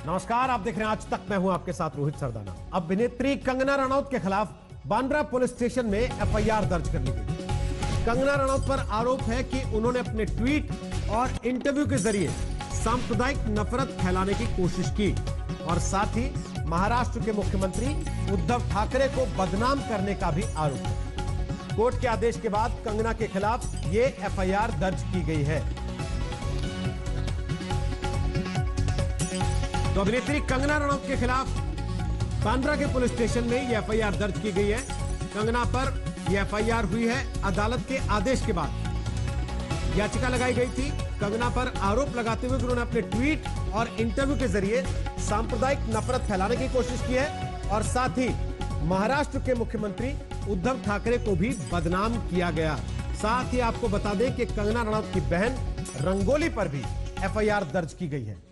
नमस्कार, आप देख रहे हैं आज तक। मैं हूं आपके साथ रोहित सरदाना। अभिनेत्री कंगना रनौत के खिलाफ बांद्रा पुलिस स्टेशन में एफआईआर दर्ज कर ली गई। कंगना रनौत पर आरोप है कि उन्होंने अपने ट्वीट और इंटरव्यू के जरिए सांप्रदायिक नफरत फैलाने की कोशिश की और साथ ही महाराष्ट्र के मुख्यमंत्री उद्धव ठाकरे को बदनाम करने का भी आरोप है। कोर्ट के आदेश के बाद कंगना के खिलाफ ये एफआईआर दर्ज की गई है। तो अभिनेत्री कंगना रनौत के खिलाफ बांद्रा के पुलिस स्टेशन में यह एफआईआर दर्ज की गई है। कंगना पर यह एफआईआर हुई है अदालत के आदेश के बाद। याचिका लगाई गई थी कंगना पर आरोप लगाते हुए कि उन्होंने अपने ट्वीट और इंटरव्यू के जरिए सांप्रदायिक नफरत फैलाने की कोशिश की है और साथ ही महाराष्ट्र के मुख्यमंत्री उद्धव ठाकरे को भी बदनाम किया गया। साथ ही आपको बता दें कि कंगना रनौत की बहन रंगोली पर भी एफआईआर दर्ज की गई है।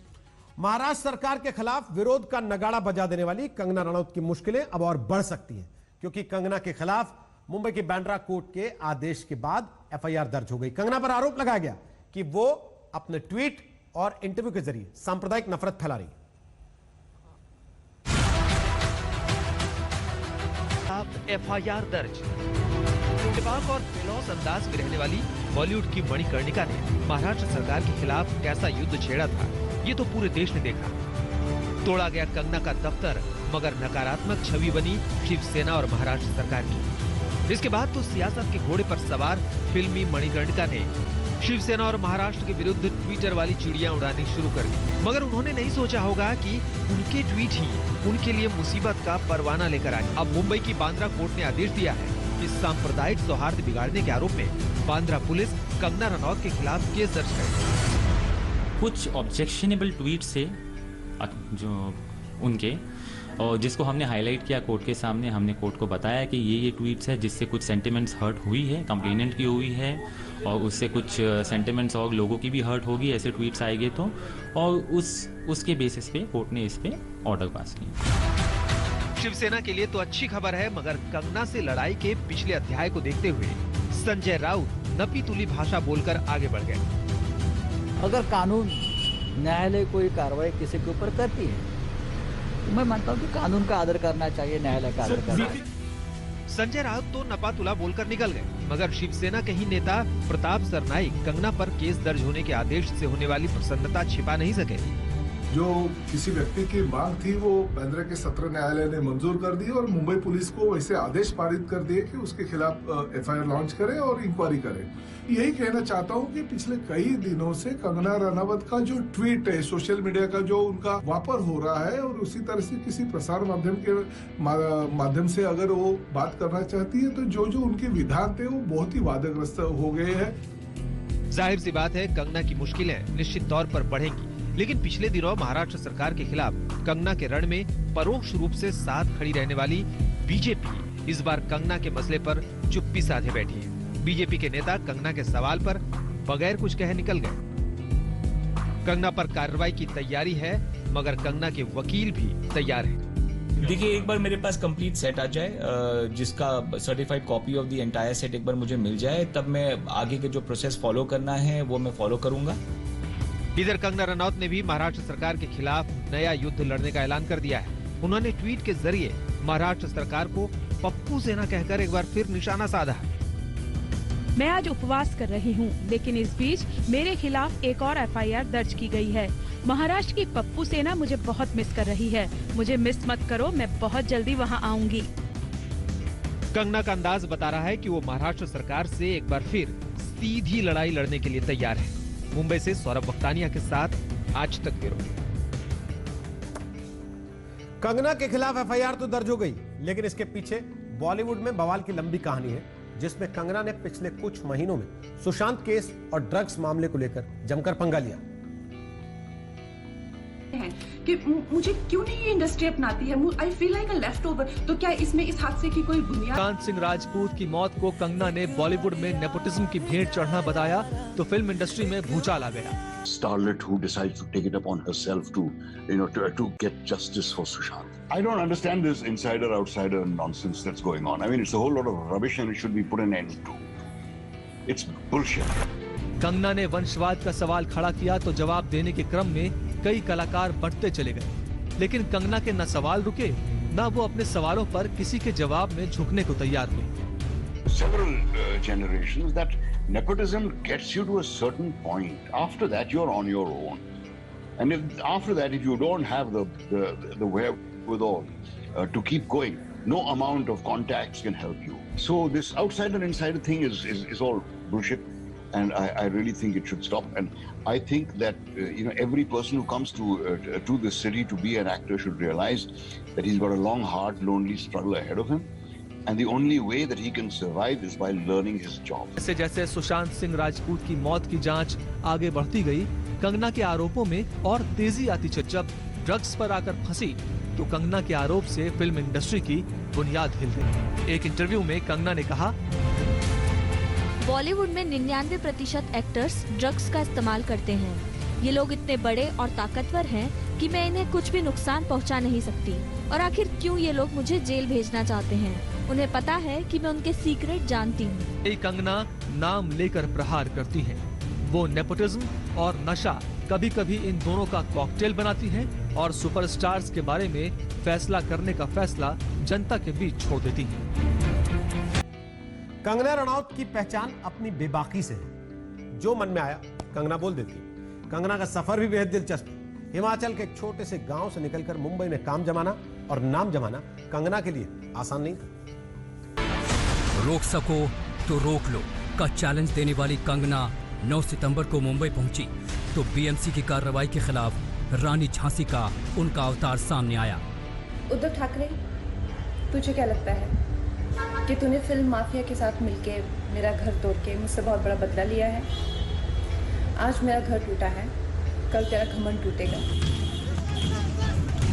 महाराष्ट्र सरकार के खिलाफ विरोध का नगाड़ा बजा देने वाली कंगना रनौत की मुश्किलें अब और बढ़ सकती हैं, क्योंकि कंगना के खिलाफ मुंबई की बांद्रा कोर्ट के आदेश के बाद एफआईआर दर्ज हो गई। कंगना पर आरोप लगाया गया कि वो अपने ट्वीट और इंटरव्यू के जरिए सांप्रदायिक नफरत फैला रही। एफआईआर दर्ज। बेबाक और बेलौस अंदाज में रहने वाली बॉलीवुड की मणिकर्णिका ने महाराष्ट्र सरकार के खिलाफ कैसा युद्ध छेड़ा था, ये तो पूरे देश ने देखा। तोड़ा गया कंगना का दफ्तर, मगर नकारात्मक छवि बनी शिवसेना और महाराष्ट्र सरकार की। इसके बाद तो सियासत के घोड़े पर सवार फिल्मी मणिकर्णिका ने शिवसेना और महाराष्ट्र के विरुद्ध ट्विटर वाली चिड़िया उड़ानी शुरू कर दी। मगर उन्होंने नहीं सोचा होगा कि उनके ट्वीट ही उनके लिए मुसीबत का परवाना लेकर आए। अब मुंबई की बांद्रा कोर्ट ने आदेश दिया है कि सांप्रदायिक सौहार्द बिगाड़ने के आरोप में बांद्रा पुलिस कंगना रनौत के खिलाफ केस दर्ज करेगी। कुछ ऑब्जेक्शनेबल ट्वीट से जो उनके, और जिसको हमने हाईलाइट किया कोर्ट के सामने, हमने कोर्ट को बताया कि ये ट्वीट्स है जिससे कुछ सेंटिमेंट्स हर्ट हुई है, कंप्लेनेंट की हुई है, और उससे कुछ सेंटिमेंट्स और लोगों की भी हर्ट होगी ऐसे ट्वीट्स आएंगे तो, और उसके बेसिस पे कोर्ट ने इस पे ऑर्डर पास किया। शिवसेना के लिए तो अच्छी खबर है, मगर कंगना से लड़ाई के पिछले अध्याय को देखते हुए संजय राउत नपी तुली भाषा बोलकर आगे बढ़ गए। अगर कानून न्यायालय कोई कार्रवाई किसी के ऊपर करती है तो मैं मानता हूँ कि कानून का आदर करना चाहिए, न्यायालय का आदर करना चाहिए। संजय राउत तो नपातुला बोलकर निकल गए, मगर शिवसेना के ही नेता प्रताप सरनाईक कंगना पर केस दर्ज होने के आदेश से होने वाली प्रसन्नता छिपा नहीं सके। जो किसी व्यक्ति की मांग थी वो बांद्रा के सत्र न्यायालय ने मंजूर कर दी और मुंबई पुलिस को ऐसे आदेश पारित कर दिए कि उसके खिलाफ एफआईआर लॉन्च करे और इंक्वायरी करे। यही कहना चाहता हूँ कि पिछले कई दिनों से कंगना रनौत का जो ट्वीट है, सोशल मीडिया का जो उनका वापर हो रहा है, और उसी तरह से किसी प्रसार माध्यम के माध्यम से अगर वो बात करना चाहती है तो जो उनके विधान थे वो बहुत ही वादग्रस्त हो गए हैं। जाहिर सी बात है कंगना की मुश्किलें निश्चित तौर पर बढ़ेंगी, लेकिन पिछले दिनों महाराष्ट्र सरकार के खिलाफ कंगना के रण में परोक्ष रूप से साथ खड़ी रहने वाली बीजेपी इस बार कंगना के मसले पर चुप्पी साधे बैठी है। बीजेपी के नेता कंगना के सवाल पर बगैर कुछ कहे निकल गए। कंगना पर कार्रवाई की तैयारी है, मगर कंगना के वकील भी तैयार हैं। देखिए, एक बार मेरे पास कंप्लीट सेट आ जाए, जिसका certified copy of the entire set एक बार मुझे मिल जाए, तब मैं आगे के जो प्रोसेस फॉलो करना है वो मैं फॉलो करूंगा। इधर कंगना रनौत ने भी महाराष्ट्र सरकार के खिलाफ नया युद्ध लड़ने का ऐलान कर दिया है। उन्होंने ट्वीट के जरिए महाराष्ट्र सरकार को पप्पू सेना कहकर एक बार फिर निशाना साधा। मैं आज उपवास कर रही हूँ, लेकिन इस बीच मेरे खिलाफ एक और एफआईआर दर्ज की गई है। महाराष्ट्र की पप्पू सेना मुझे बहुत मिस कर रही है। मुझे मिस मत करो, मैं बहुत जल्दी वहाँ आऊंगी। कंगना का अंदाज बता रहा है कि वो महाराष्ट्र सरकार से एक बार फिर सीधी लड़ाई लड़ने के लिए तैयार है। मुंबई से सौरभ वक्तानिया के साथ आज तक ब्यूरो। कंगना के खिलाफ एफआईआर तो दर्ज हो गई, लेकिन इसके पीछे बॉलीवुड में बवाल की लंबी कहानी है, जिसमें कंगना ने पिछले कुछ महीनों में सुशांत केस और ड्रग्स मामले को लेकर जमकर पंगा लिया। कि मुझे क्यों नहीं ये इंडस्ट्री अपनाती है, I feel like a left over. तो क्या इसमें इस हादसे की कोई बुनियाद? कांत सिंह राजपूत की मौत को कंगना ने बॉलीवुड में नेपोटिज्म की भेंट चढ़ना बताया तो फिल्म इंडस्ट्री में भूचाल आ गया। Starlet who decides to take it upon herself to get justice for Sushant. I don't understand this insider-outsider nonsense that's going on. I mean, it's a whole lot of rubbish and it should be put an end to. It's bullshit. Kangana ने वंशवाद का सवाल खड़ा किया तो जवाब देने के क्रम में कई कलाकार बढ़ते चले गए। लेकिन कंगना के न सवाल रुके न वो अपने सवालों पर किसी के जवाब में झुकने को तैयार हुई। Several generations that nepotism gets you to a certain point. After that, you're on your own. And after that, if you don't have the wherewithal to keep going, no amount of contacts can help you. So this outsider insider thing is all bullshit, and I really think it should stop. And I think that every person who comes to this city to be an actor should realize that he's got a long, hard, lonely struggle ahead of him. And the only way that he can survive is by learning his job. जैसे जैसे सुशांत सिंह राजपूत की मौत की जांच आगे बढ़ती गई, कंगना के आरोपों में और तेजी आती चली। जब ड्रग्स पर आकर फंसी तो कंगना के आरोप से फिल्म इंडस्ट्री की बुनियाद हिल गई। एक इंटरव्यू में कंगना ने कहा, बॉलीवुड में 99% एक्टर्स ड्रग्स का इस्तेमाल करते हैं। ये लोग इतने बड़े और ताकतवर हैं कि मैं इन्हें कुछ भी नुकसान पहुंचा नहीं सकती। और आखिर क्यों ये लोग मुझे जेल भेजना चाहते हैं? उन्हें पता है कि मैं उनके सीक्रेट जानती हूँ। कंगना नाम लेकर प्रहार करती है। वो नेपोटिज्म और नशा कभी कभी इन दोनों का कॉकटेल बनाती है और सुपरस्टार्स के बारे में फैसला करने का फैसला जनता के बीच छोड़ देती है। कंगना रनौत की पहचान अपनी बेबाकी से है। जो मन में आया कंगना बोल देती है। कंगना का सफर भी बेहद दिलचस्प है। हिमाचल के एक छोटे से गांव से निकलकर मुंबई में काम जमाना और नाम जमाना कंगना के लिए आसान नहीं था। रोक सको तो रोक लो का चैलेंज देने वाली कंगना 9 सितंबर को मुंबई पहुंची तो बीएमसी की कार्रवाई के खिलाफ रानी झांसी का उनका अवतार सामने आया। उद्धव ठाकरे, तुझे क्या लगता है कि तूने फिल्म माफिया के साथ मिलके मेरा घर तोड़ के मुझसे बहुत बड़ा बदला लिया है? आज मेरा घर टूटा है, कल तेरा घमंड टूटेगा।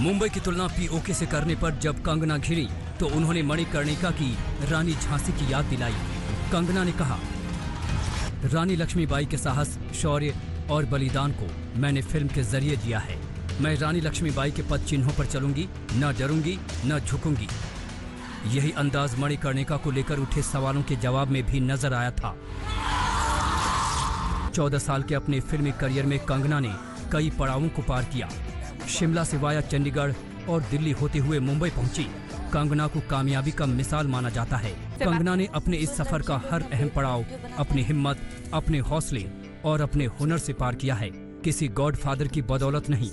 मुंबई की तुलना पीओके से करने पर जब कंगना घिरी तो उन्होंने मणिकर्णिका की रानी झांसी की याद दिलाई। कंगना ने कहा, रानी लक्ष्मीबाई के साहस, शौर्य और बलिदान को मैंने फिल्म के जरिए दिया है। मैं रानी लक्ष्मीबाई के पद चिन्हों पर चलूंगी, न डरूंगी न झुकूंगी। यही अंदाज मणिकर्णिका को लेकर उठे सवालों के जवाब में भी नजर आया था। 14 साल के अपने फिल्मी करियर में कंगना ने कई पड़ावों को पार किया। शिमला से वाया चंडीगढ़ और दिल्ली होते हुए मुंबई पहुंची। कंगना को कामयाबी का मिसाल माना जाता है। कंगना ने अपने इस सफर का हर अहम पड़ाव अपनी हिम्मत, अपने हौसले और अपने हुनर से पार किया है, किसी गॉडफादर की बदौलत नहीं।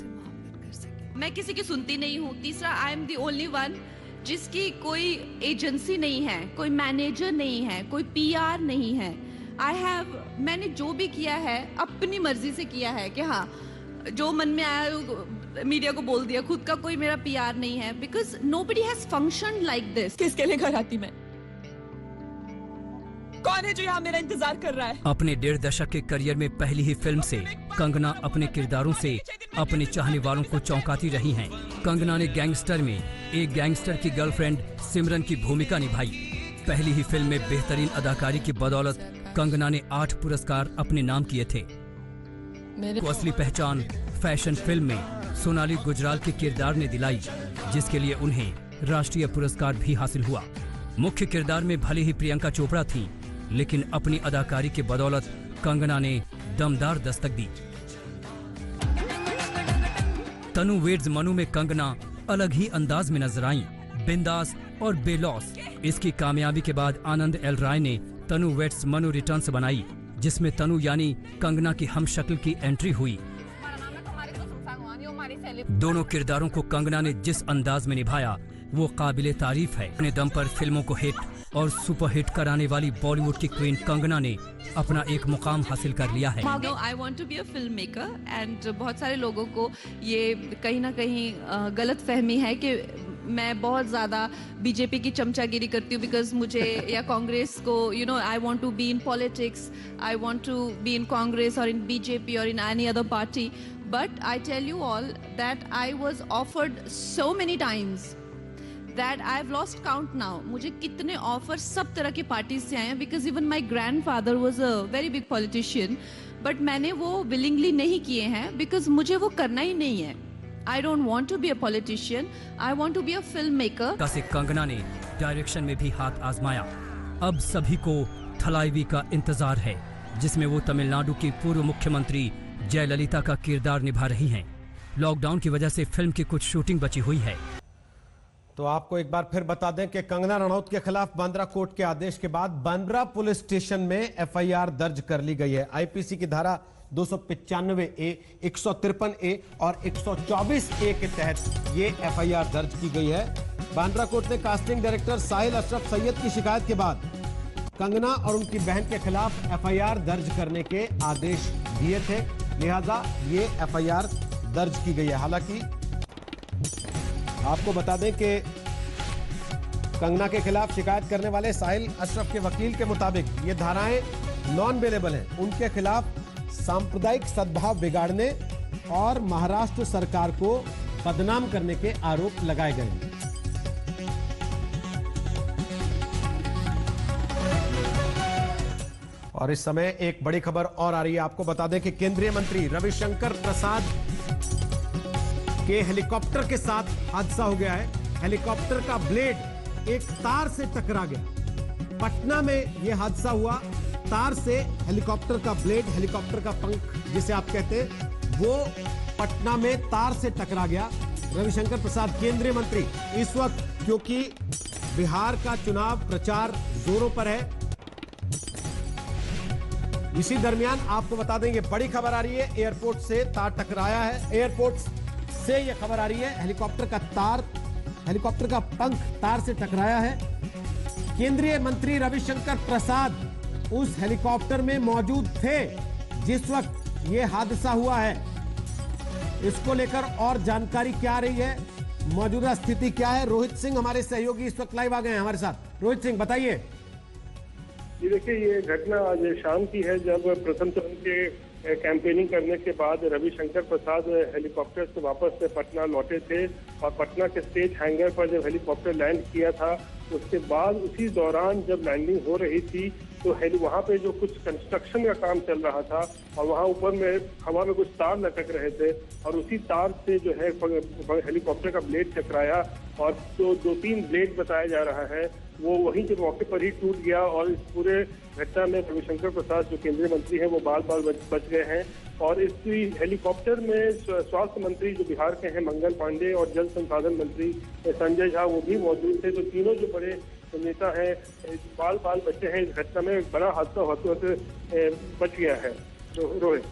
मैं किसी की सुनती नहीं हूँ। तीसरा, I am the only one जिसकी कोई एजेंसी नहीं है, कोई मैनेजर नहीं है, कोई पीआर नहीं है। मैंने जो भी किया है अपनी मर्जी से किया है कि हाँ, जो मन में आया मीडिया को बोल दिया। खुद का कोई मेरा पीआर नहीं है, because nobody has functioned like this. किसके लिए घर आती मैं? कौन है जो यहाँ मेरा इंतजार कर रहा है? अपने 1.5 दशक के करियर में पहली ही फिल्म से कंगना अपने किरदारों से अपने चाहने वालों को चौंकाती रही हैं। कंगना ने गैंगस्टर में एक गैंगस्टर की गर्लफ्रेंड सिमरन की भूमिका निभाई। पहली ही फिल्म में बेहतरीन अदाकारी की बदौलत कंगना ने 8 पुरस्कार अपने नाम किए थे। असली पहचान फैशन फिल्म में सोनाली गुजराल के किरदार ने दिलाई, जिसके लिए उन्हें राष्ट्रीय पुरस्कार भी हासिल हुआ। मुख्य किरदार में भले ही प्रियंका चोपड़ा थीं, लेकिन अपनी अदाकारी के बदौलत कंगना ने दमदार दस्तक दी। तनु वेड्स मनु में कंगना अलग ही अंदाज में नजर आईं, बिंदास और बेलौस। इसकी कामयाबी के बाद आनंद एल राय ने तनु वेड्स मनु रिटर्न्स बनाई, जिसमें तनु यानी कंगना की हमशक्ल की एंट्री हुई। दोनों किरदारों को कंगना ने जिस अंदाज में निभाया वो काबिले तारीफ है। अपने दम पर फिल्मों को हिट और सुपरहिट कराने वाली बॉलीवुड की क्वीन कंगना ने अपना एक मुकाम हासिल कर लिया है। I want to be a film maker and बहुत सारे लोगों को ये कहीं ना कहीं गलत फहमी है कि मैं बहुत ज़्यादा बीजेपी की चमचागिरी करती हूँ, बिकॉज मुझे या कांग्रेस को I want to be in politics, I want to be in Congress और इन बीजेपी और in any other party. But I tell you all that I was offered so many times that I've lost count now. मुझे कितने offer सब तरह की parties से आए हैं, because even my grandfather was a very big politician, but मैंने वो willingly नहीं किए हैं because मुझे वो करना ही नहीं है। I don't want to be a politician. I want to be a filmmaker. कैसे कंगना ने डायरेक्शन में भी हाथ आजमाया। अब सभी को थलाईवी का इंतजार है, जिसमें वो तमिलनाडु की पूर्व मुख्यमंत्री जयललिता का किरदार निभा रही हैं। लॉकडाउन की वजह से फिल्म की कुछ शूटिंग बची हुई है। तो आपको एक बार फिर बता दें कि कंगना रनौत के खिलाफ बांद्रा कोर्ट के आदेश के बाद बांद्रा पुलिस स्टेशन में एफआईआर दर्ज कर ली गई है। आईपीसी की धारा 295A, 153A और 124A के तहत ये एफआईआर दर्ज की गई है। बांद्रा कोर्ट ने कास्टिंग डायरेक्टर साहिल अशरफ सैयद की शिकायत के बाद कंगना और उनकी बहन के खिलाफ एफआईआर दर्ज करने के आदेश दिए थे, लिहाजा ये एफआईआर दर्ज की गई है। हालांकि आपको बता दें कि कंगना के खिलाफ शिकायत करने वाले साहिल अशरफ के वकील के मुताबिक ये धाराएं नॉन बेलेबल हैं। उनके खिलाफ सांप्रदायिक सद्भाव बिगाड़ने और महाराष्ट्र सरकार को बदनाम करने के आरोप लगाए गए हैं। और इस समय एक बड़ी खबर और आ रही है। आपको बता दें कि केंद्रीय मंत्री रविशंकर प्रसाद के हेलीकॉप्टर के साथ हादसा हो गया है। हेलीकॉप्टर का ब्लेड एक तार से टकरा गया। पटना में यह हादसा हुआ। तार से हेलीकॉप्टर का ब्लेड, हेलीकॉप्टर का पंख जिसे आप कहते हैं, वो पटना में तार से टकरा गया। रविशंकर प्रसाद केंद्रीय मंत्री इस वक्त, क्योंकि बिहार का चुनाव प्रचार जोरों पर है, इसी दरमियान आपको बता देंगे बड़ी खबर आ रही है। एयरपोर्ट से तार टकराया है। एयरपोर्ट से यह खबर आ रही है हेलीकॉप्टर का पंख तार से टकराया है। केंद्रीय मंत्री रविशंकर प्रसाद उस हेलीकॉप्टर में मौजूद थे जिस वक्त यह हादसा हुआ है। इसको लेकर और जानकारी क्या आ रही है, मौजूदा स्थिति क्या है, रोहित सिंह हमारे सहयोगी इस वक्त लाइव आ गए हैं हमारे साथ। रोहित सिंह बताइए। जी देखिए, ये घटना आज शाम की है जब प्रथम चरण के कैंपेनिंग करने के बाद रविशंकर प्रसाद हेलीकॉप्टर से वापस पटना लौटे थे और पटना के स्टेज हैंगर पर जब हेलीकॉप्टर लैंड किया था, उसके बाद उसी दौरान जब लैंडिंग हो रही थी तो वहाँ पे जो कुछ कंस्ट्रक्शन का काम चल रहा था और वहाँ ऊपर में हवा में कुछ तार लटक रहे थे और उसी तार से जो है हेलीकॉप्टर का ब्लेड टकराया और जो 2-3 ब्लेड बताया जा रहा है वो वहीं के मौके पर ही टूट गया। और इस पूरे घटना में रविशंकर प्रसाद जो केंद्रीय मंत्री हैं वो बाल बच गए हैं। और इस हेलीकॉप्टर में स्वास्थ्य मंत्री जो बिहार के हैं मंगल पांडे और जल संसाधन मंत्री संजय झा वो भी मौजूद थे। तो तीनों जो बड़े नेता हैं बाल बचे हैं। इस घटना में एक बड़ा हादसा होते होते बच गया है। तो रोहित,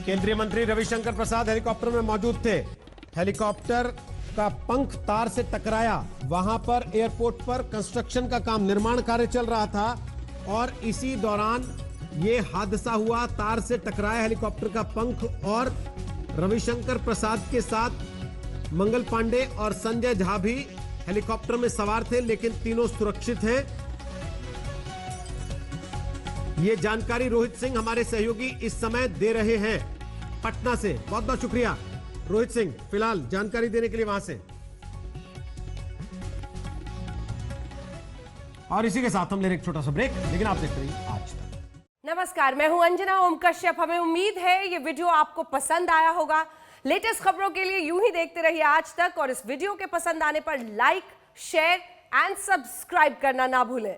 केंद्रीय मंत्री रविशंकर प्रसाद हेलीकॉप्टर में मौजूद थे। हेलीकॉप्टर का पंख तार से टकराया। वहां पर एयरपोर्ट पर कंस्ट्रक्शन का काम, निर्माण कार्य चल रहा था और इसी दौरान ये हादसा हुआ। तार से टकराया हेलीकॉप्टर का पंख और रविशंकर प्रसाद के साथ मंगल पांडे और संजय झा भी हेलीकॉप्टर में सवार थे, लेकिन तीनों सुरक्षित हैं। ये जानकारी रोहित सिंह हमारे सहयोगी इस समय दे रहे हैं पटना से। बहुत बहुत शुक्रिया रोहित सिंह, फिलहाल जानकारी देने के लिए वहां से। और इसी के साथ हम ले रहे एक छोटा सा ब्रेक, लेकिन आप देखते रहिए आज तक। नमस्कार, मैं हूं अंजना ओम कश्यप। हमें उम्मीद है ये वीडियो आपको पसंद आया होगा। लेटेस्ट खबरों के लिए यूं ही देखते रहिए आज तक और इस वीडियो के पसंद आने पर लाइक, शेयर एंड सब्सक्राइब करना ना भूलें।